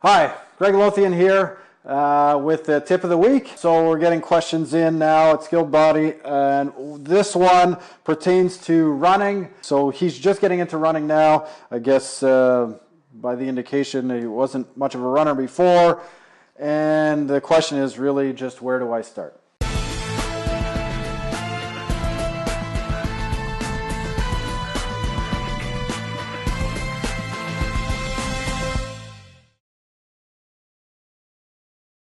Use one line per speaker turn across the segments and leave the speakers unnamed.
Hi, Greg Lothian here with the tip of the week. So we're getting questions in now at Skilled Body, and this one pertains to running. So he's just getting into running now. I guess by the indication he wasn't much of a runner before, and the question is really just, where do I start?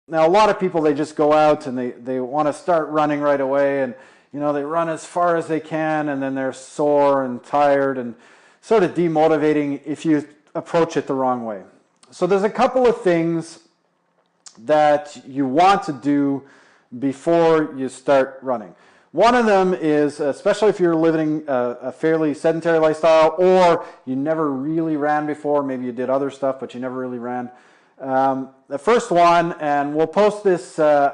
Now, a lot of people, they just go out and they want to start running right away, and they run as far as they can, and then they're sore and tired and sort of demotivating if you approach it the wrong way. So there's a couple of things that you want to do before you start running. One of them is, especially if you're living a fairly sedentary lifestyle, or you never really ran before, maybe you did other stuff but you never really ran. The first one, and we'll post this we'll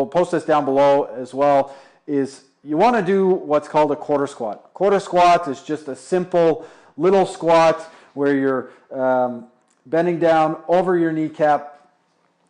post this down below as well, is you want to do what's called a quarter squat. Quarter squat is just a simple little squat where you're bending down over your kneecap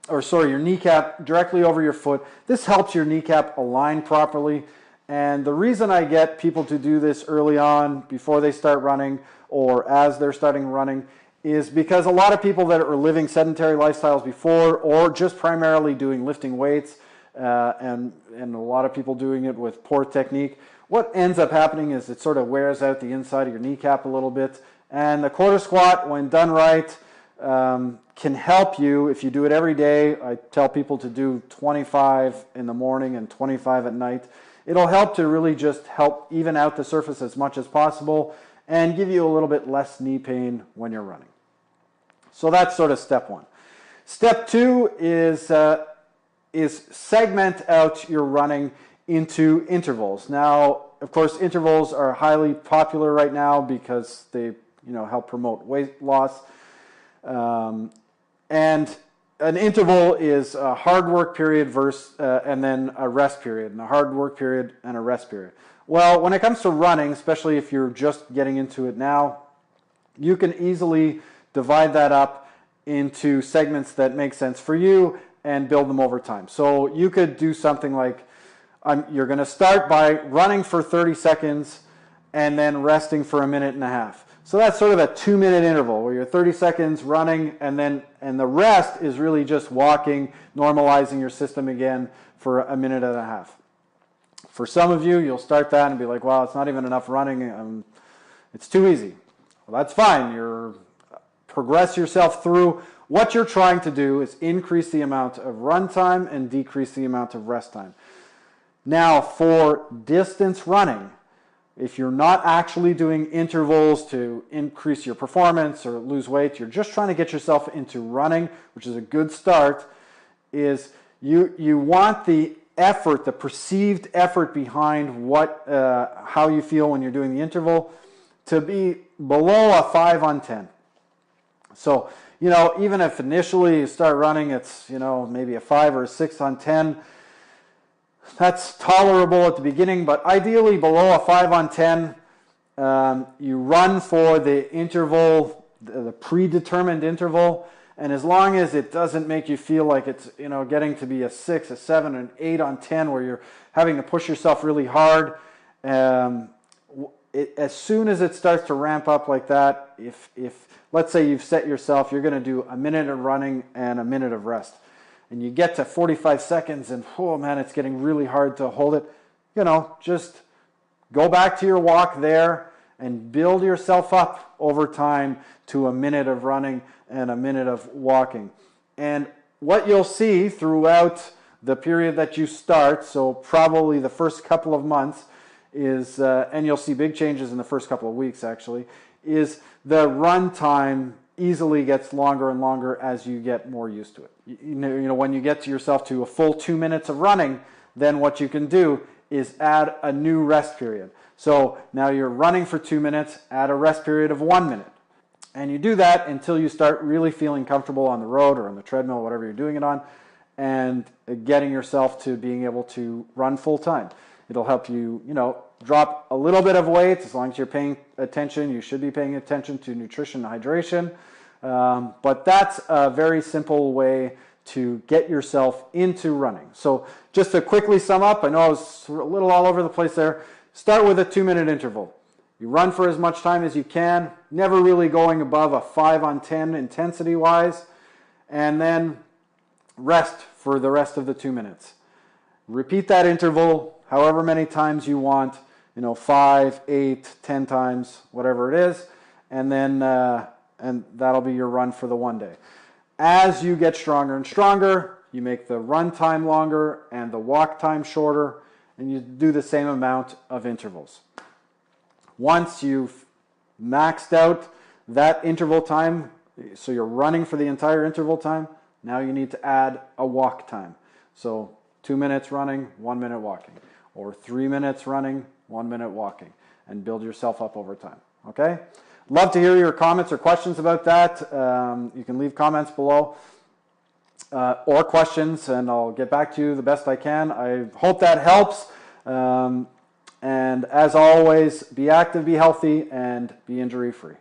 directly over your foot. This helps your kneecap align properly. And the reason I get people to do this early on, before they start running or as they're starting running, is because a lot of people that are living sedentary lifestyles before, or just primarily doing lifting weights, and a lot of people doing it with poor technique, what ends up happening is it sort of wears out the inside of your kneecap a little bit. And the quarter squat, when done right, can help you if you do it every day. I tell people to do 25 in the morning and 25 at night. It'll help to really just help even out the surface as much as possible and give you a little bit less knee pain when you're running. So that's sort of step one. Step two is segment out your running into intervals. Now, of course, intervals are highly popular right now because they help promote weight loss. And an interval is a hard work period and then a rest period, and a hard work period and a rest period. Well, when it comes to running, especially if you're just getting into it now, you can easily divide that up into segments that make sense for you and build them over time. So you could do something like, you're going to start by running for 30 seconds and then resting for a minute and a half. So that's sort of a 2-minute interval where you're 30 seconds running, and the rest is really just walking, normalizing your system again for a minute and a half. For some of you, you'll start that and be like, well, it's not even enough running. It's too easy. Well, that's fine. Progress yourself through. What you're trying to do is increase the amount of run time and decrease the amount of rest time. Now, for distance running, if you're not actually doing intervals to increase your performance or lose weight, you're just trying to get yourself into running, which is a good start, is you want the effort, the perceived effort behind how you feel when you're doing the interval, to be below a 5 on 10. So, even if initially you start running, it's, maybe a 5 or a 6 on 10, that's tolerable at the beginning, but ideally below a 5 on 10, you run for the interval, the predetermined interval, and as long as it doesn't make you feel like it's, getting to be a 6, a 7, an 8 on 10 where you're having to push yourself really hard, as soon as it starts to ramp up like that, if let's say you've set yourself, you're going to do a minute of running and a minute of rest, and you get to 45 seconds and, oh man, it's getting really hard to hold it, just go back to your walk there and build yourself up over time to a minute of running and a minute of walking. And what you'll see throughout the period that you start, so probably the first couple of months, is, and you'll see big changes in the first couple of weeks actually, is the run time easily gets longer and longer as you get more used to it. When you get to yourself to a full 2 minutes of running, then what you can do is add a new rest period. So now you're running for 2 minutes, add a rest period of 1 minute. And you do that until you start really feeling comfortable on the road or on the treadmill, whatever you're doing it on, and getting yourself to being able to run full time. It'll help you, drop a little bit of weight. As long as you're paying attention, you should be paying attention to nutrition and hydration. But that's a very simple way to get yourself into running. So just to quickly sum up, I know I was a little all over the place there. Start with a 2-minute interval. You run for as much time as you can, never really going above a 5 on 10 intensity-wise, and then rest for the rest of the 2 minutes. Repeat that interval however many times you want, 5, 8, 10 times, whatever it is, and then and that'll be your run for the one day. As you get stronger and stronger, you make the run time longer and the walk time shorter, and you do the same amount of intervals. Once you've maxed out that interval time, so you're running for the entire interval time, now you need to add a walk time. So 2 minutes running, 1 minute walking, or 3 minutes running, 1 minute walking, and build yourself up over time. Okay? Love to hear your comments or questions about that. You can leave comments below or questions, and I'll get back to you the best I can. I hope that helps. And as always, be active, be healthy, and be injury-free.